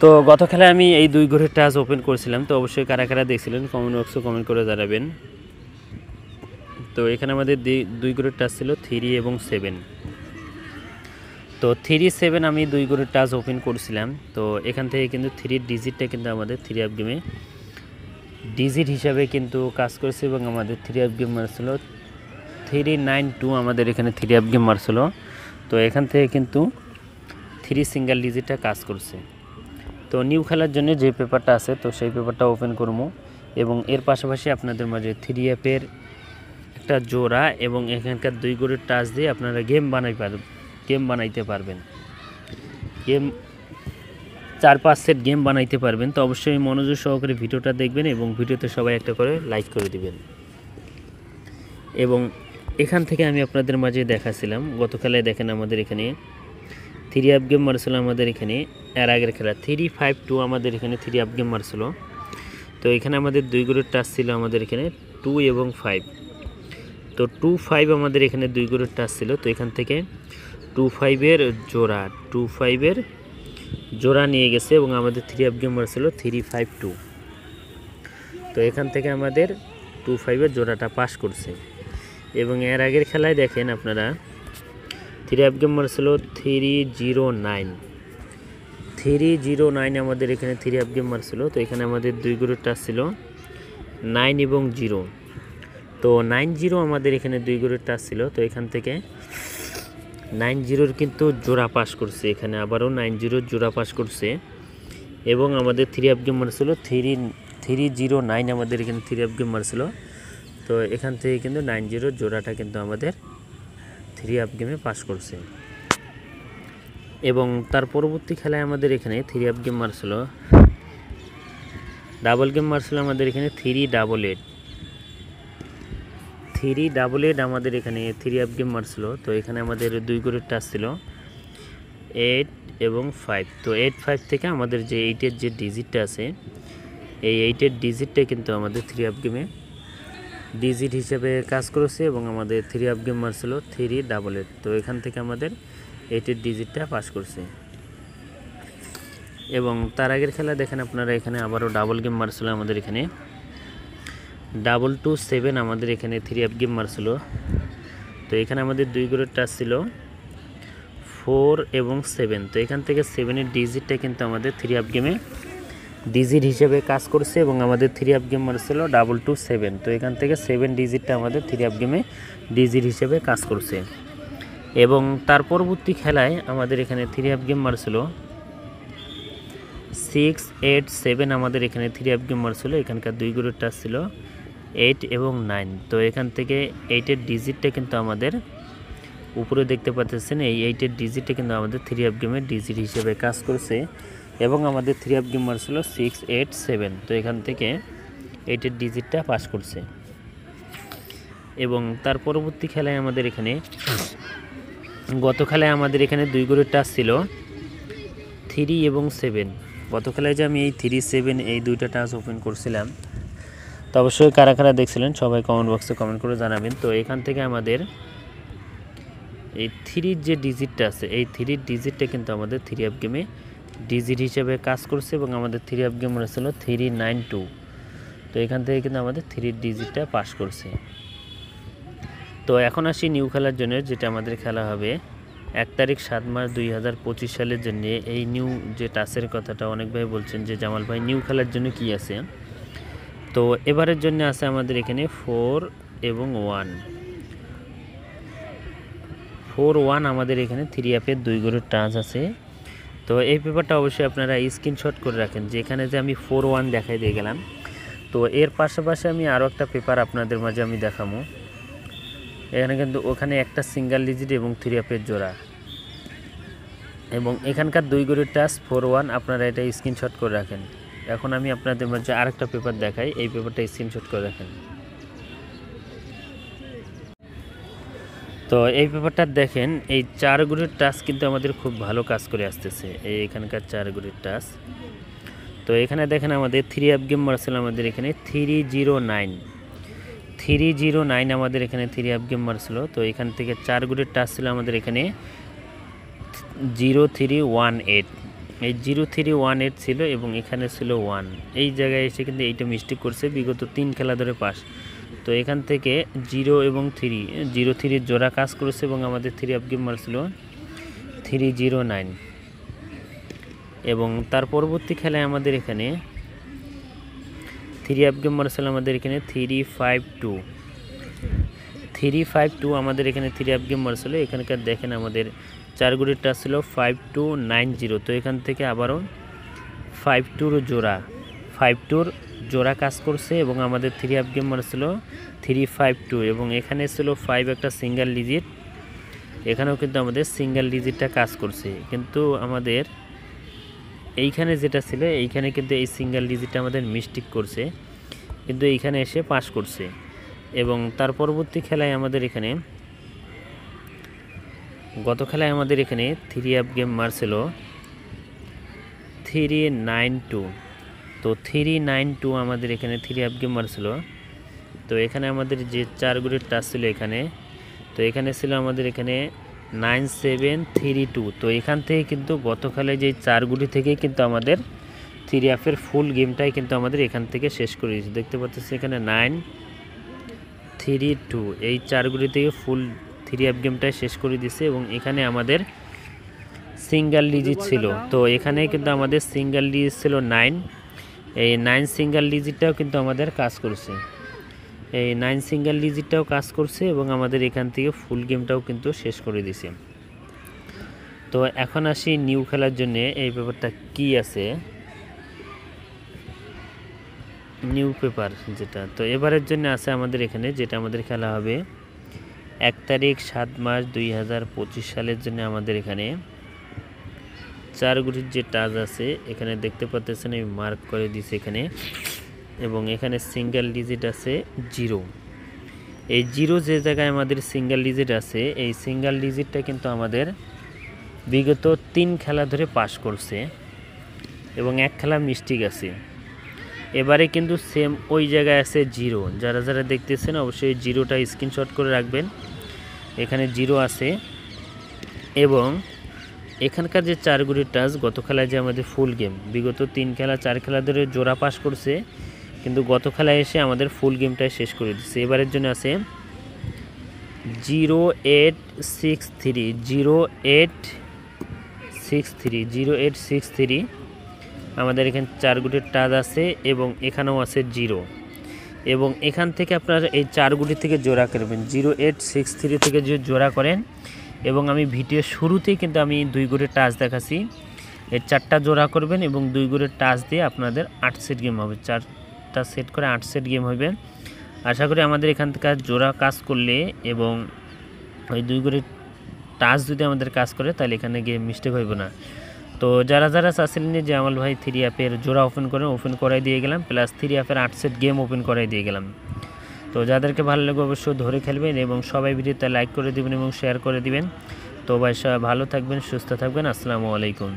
তো গত খেলায় আমি এই 2 ঘরের টাচ ওপেন করেছিলাম, তো অবশ্যই কারা কারা দেখছিলেন কমেন্ট বক্সে কমেন্ট করে জানাবেন। তো এখানে আমাদের 2 ঘরের টাচ ছিল 3 এবং 7। তো 3 7 আমি 2 ঘরের টাচ ওপেন করেছিলাম। তো এখান থেকে কিন্তু 3 ডিজিটটা কিন্তু আমাদের 3 আপ গেমে ডিজিট হিসাবে কিন্তু কাজ করেছে এবং আমাদের 3 আপ গেম মারছিল 392। আমাদের এখানে 3 আপ গেম মারছিল। তো এখান থেকে কিন্তু 3 সিঙ্গেল ডিজিটটা কাজ করছে। তো নিউ খেলার জন্য যে পেপারটা আছে তো সেই পেপারটা ওপেন করবো এবং এর পাশাপাশি আপনাদের মাঝে 3 অ্যাপের একটা জোড়া এবং এখানকার 2 ঘরের টাচ দিয়ে আপনারা গেম বানাইতে পারবেন। গেম 4-5 সেট গেম বানাইতে পারবেন। তো অবশ্যই মনোযোগ সহকারে ভিডিওটা দেখবেন এবং ভিডিওতে সবাই একটা করে লাইক করে দিবেন। এবং এখান থেকে আমি আপনাদের মাঝে দেখাছিলাম গত খেলায় দেখেন আমাদের এখানে 3 আপ গেম মারছিল। আমাদের এখানে এর আগের খেলা 3-5-2 আমাদের এখানে 3 আপ গেম মারছিল। তো এখানে আমাদের 2 ঘরের টাচ ছিল আমাদের এখানে 2 এবং 5। তো 2-5 আমাদের এখানে 2 ঘরের টাচ ছিল। তো এখান থেকে 2-5-এর জোড়া নিয়ে গেছে এবং আমাদের 3 আপ গেম মারছিল 3-5-2। তো এখান থেকে আমাদের 2-5-এর জোড়াটা পাস করছে। এবং এর আগের খেলায় দেখেন আপনারা 3 আপ গেম মারছিল 309 আমাদের এখানে 3 আপ গেম মারছিল। তো এখানে আমাদের 2 ঘরের টাচ ছিল 9 এবং 0। তো 9-0 আমাদের এখানে 2 ঘরের টাচ ছিল। তো এখান থেকে 9-0-র কিন্তু জোড়া পাস করছে। এখানে আবারও 9-0-র জোড়া পাস করছে এবং আমাদের 3 আপ গেম মারছিল 309 আমাদের এখানে 3 আপ গেম মারছিল। তো এখান থেকে কিন্তু 9-0-র জোড়াটা কিন্তু আমাদের 3 আপ গেমে পাস করছে। এবং তার পরবর্তী খেলায় আমাদের এখানে 3 আপ গেম মারছিল ডাবল গেম মারছিল আমাদের এখানে 388 আমাদের এখানে 3 আপ গেম মারছিল। তো এখানে আমাদের 2 ঘরের টাচ ছিল 8 এবং 5। তো 8-5 থেকে আমাদের যে 8-এর যে ডিজিটটা আছে এই 8-এর ডিজিটটা কিন্তু আমাদের 3 আপ গেমে ডিজিট হিসেবে কাজ করেছে এবং আমাদের 3 আপ গেম মারছিল 388। তো এখান থেকে আমাদের 8-এর ডিজিটটা পাস করছে। এবং তার আগের খেলা দেখেন আপনারা এখানে আবারও ডাবল গেম মারছিল আমাদের এখানে 227 আমাদের এখানে 3 আপ গেম মারছিল। তো এখানে আমাদের 2 ঘরের টাচ ছিল 4 এবং 7। তো এখান থেকে 7-এর ডিজিটটা কিন্তু আমাদের 3 আপ গেমে ডিজিট হিসেবে কাজ করছে এবং আমাদের 3 আপ গেম মারছিল 227। তো এখান থেকে 7 ডিজিটটা আমাদের 3 আপ গেমে ডিজিট হিসেবে কাজ করছে। এবং তার পরবর্তী খেলায় আমাদের এখানে 3 আপ গেম মারছিল 6-8-7 আমাদের এখানে 3 আপ গেম মারছিল। এখানকার 2 ঘরের টাচ ছিল 8 এবং 9। তো এখান থেকে 8-এর ডিজিটটা কিন্তু আমাদের উপরে দেখতে পাচ্ছেন এই 8-এর ডিজিটটা কিন্তু আমাদের 3 আপ গেমের ডিজিট হিসেবে কাজ করছে এবং আমাদের 3 আপ গেম মারছিল 6-8-7। তো এখান থেকে 8-এর ডিজিটটা পাস করছে। এবং তার পরবর্তী খেলায় আমাদের এখানে গত খেলায় আমাদের এখানে 2 ঘরের টাচ ছিল 3 এবং 7। গত খেলায় যে আমি এই 3-7 এই 2টা টাচ ওপেন করছিলাম। তো অবশ্যই কারা কারা দেখছিলেন সবাই কমেন্ট বক্সে কমেন্ট করে জানাবেন। তো এখান থেকে আমাদের এই 3-র যে ডিজিটটা আছে এই 3-র ডিজিটটা কিন্তু আমাদের 3 আপ গেমে ডিজিট হিসেবে কাজ করছে এবং আমাদের 3 আপ গেম ছিল 392। তো এখান থেকে কিন্তু আমাদের 3-র ডিজিটটা পাস করছে। তো এখন আসি নিউ খেলার জন্য, যেটা আমাদের খেলা হবে 1 তারিখ 7 মার্চ 2025 সালের জন্য। এই নিউ যে টাচের কথাটা অনেক ভাই বলছেন যে জামাল ভাই নিউ খেলার জন্য কি আছে। তো এবারের জন্য আছে আমাদের এখানে 4 এবং 1 আমাদের এখানে 3 অ্যাপের 2 ঘরের টাচ আছে। তো এই পেপারটা অবশ্যই আপনারা স্ক্রিনশট করে রাখেন, যেখানে যে আমি 4-1 দেখাই দিয়ে গেলাম। তো এর পাশাপাশি আমি আরও একটা পেপার আপনাদের মাঝে আমি দেখাবো। এখানে কিন্তু ওখানে একটা সিঙ্গেল ডিজিট এবং 3 অ্যাপের জোড়া এবং এখানকার 2 ঘরের টাচ 4-1 আপনারা এটা স্ক্রিনশট করে রাখেন। এখন আমি আপনাদের মাঝে আরেকটা পেপার দেখাই, এই পেপারটা স্ক্রিনশট করে রাখেন। তো এই পেপারটা দেখেন এই 4 ঘরের টাচ কিন্তু আমাদের খুব ভালো কাজ করে আসতেছে। এই এখানকার 4 ঘরের টাচ। তো এখানে দেখেন আমাদের 3 আপ গেম মারছিল আমাদের এখানে 309 আমাদের এখানে 3 আপ গেম মারছিল। তো এখান থেকে 4 ঘরের টাচ ছিল আমাদের এখানে 0318। এই 0318 ছিল এবং এখানে ছিল 1, এই জায়গায় এসে কিন্তু এইটা মিস্টেক করছে, বিগত 3 খেলা ধরে পাস। তো এখান থেকে 0 এবং 3 জোড়া কাজ করেছে এবং আমাদের 3 আপ গেম মারছিল 309। এবং তার পরবর্তী খেলায় আমাদের এখানে 3 আপ গেম মারছিল আমাদের এখানে 352 আমাদের এখানে 3 আপ গেম মারছিল। এখানকার দেখেন আমাদের 4 গুড়ির টাচ ছিল 5290। তো এখান থেকে আবারও 52 জোড়া কাজ করছে এবং আমাদের 3 আপ গেম মারছিল 352 এবং এখানে ছিল 5 একটা সিঙ্গেল ডিজিট, এখানেও কিন্তু আমাদের সিঙ্গেল ডিজিটটা কাজ করছে। কিন্তু আমাদের এইখানে যেটা ছিল এইখানে কিন্তু এই সিঙ্গেল ডিজিটটা আমাদের মিস্টেক করছে, কিন্তু এইখানে এসে পাস করছে। এবং তার পরবর্তী খেলায় আমাদের এখানে গত খেলায় আমাদের এখানে 3 আপ গেম মারছিল 392। তো 392 আমাদের এখানে 3 আপ গেম মারছিল। তো এখানে আমাদের যে 4 গুড়ির টাচ ছিল এখানে, তো এখানে ছিল আমাদের এখানে 9732। তো এখান থেকে কিন্তু গত খেলায় যে 4 গুড়ি থেকে কিন্তু আমাদের 3 আপের ফুল গেমটাই কিন্তু আমাদের এখান থেকে শেষ করে দিয়েছে। দেখতে পাচ্ছি এখানে 932 এই 4 গুড়ি থেকে ফুল 3 আপ গেমটাই শেষ করে দিয়েছে এবং এখানে আমাদের সিঙ্গেল ডিজিট ছিল। তো এখানে কিন্তু আমাদের সিঙ্গেল ডিজিট ছিল 9, এই 9 সিঙ্গেল ডিজিটটাও কিন্তু আমাদের কাজ করছে, এই 9 সিঙ্গেল ডিজিটটাও কাজ করছে এবং আমাদের এখান থেকে ফুল গেমটাও কিন্তু শেষ করে দিয়েছে। তো এখন আসি নিউ খেলার জন্য এই পেপারটা কি আছে, নিউ পেপার যেটা। তো এবারের জন্য আছে আমাদের এখানে, যেটা আমাদের খেলা হবে 1 তারিখ 7 মাস 2025 সালের জন্য আমাদের এখানে 4 গুটির যে টাচ আছে এখানে দেখতে পাচ্ছেন আমি মার্ক করে দিয়েছি এখানে, এবং এখানে সিঙ্গেল ডিজিট আছে 0। এই 0 যে জায়গায় আমাদের সিঙ্গেল ডিজিট আছে এই সিঙ্গেল ডিজিটটা কিন্তু আমাদের বিগত 3 খেলা ধরে পাস করছে এবং 1 খেলা মিস্টেক আছে। এবারে কিন্তু সেম ওই জায়গায় আছে 0, যারা যারা দেখতেছেন অবশ্যই 0টা স্ক্রিনশট করে রাখবেন, এখানে 0 আছে। এবং এখানকার যে 4 গুড়ির টাচ গত খেলায় যে আমাদের ফুল গেম, বিগত 3 খেলা 4 খেলা ধরে জোড়া পাস করছে, কিন্তু গত খেলায় এসে আমাদের ফুল গেমটাই শেষ করে দিচ্ছে। এবারের জন্য আছে 0863 আমাদের এখানে 4 গুটির টাচ আছে এবং এখানেও আছে 0। এবং এখান থেকে আপনারা এই 4 গুটি থেকে জোড়া করবেন, 0863 থেকে যে জোড়া করেন। এবং আমি ভিডিও শুরুতেই কিন্তু আমি 2 গুটির টাচ দেখাচ্ছি, এই 4টা জোড়া করবেন এবং 2 গুটির টাচ দিয়ে আপনাদের 8 সেট গেম হবে, 4টা সেট করে 8 সেট গেম হবে। আশা করি আমাদের এখান থেকে জোড়া কাজ করলে এবং ওই 2 গুটির টাচ যদি আমাদের কাজ করে তাহলে এখানে গেম মিস্টেক হইব না। তো যারা যারা চাচ্ছিলেন যে আমল ভাই 3 আপের জোড়া ওপেন করাই দিয়ে গেলাম, প্লাস 3 আপের 8 সেট গেম ওপেন করাই দিয়ে গেলাম। তো যাদেরকে ভালো লাগে অবশ্যই ধরে খেলবেন এবং সবাই ভিডিওতে লাইক করে দিবেন এবং শেয়ার করে দিবেন। তো ভাই সবাই ভালো থাকবেন, সুস্থ থাকবেন, আসসালামু আলাইকুম।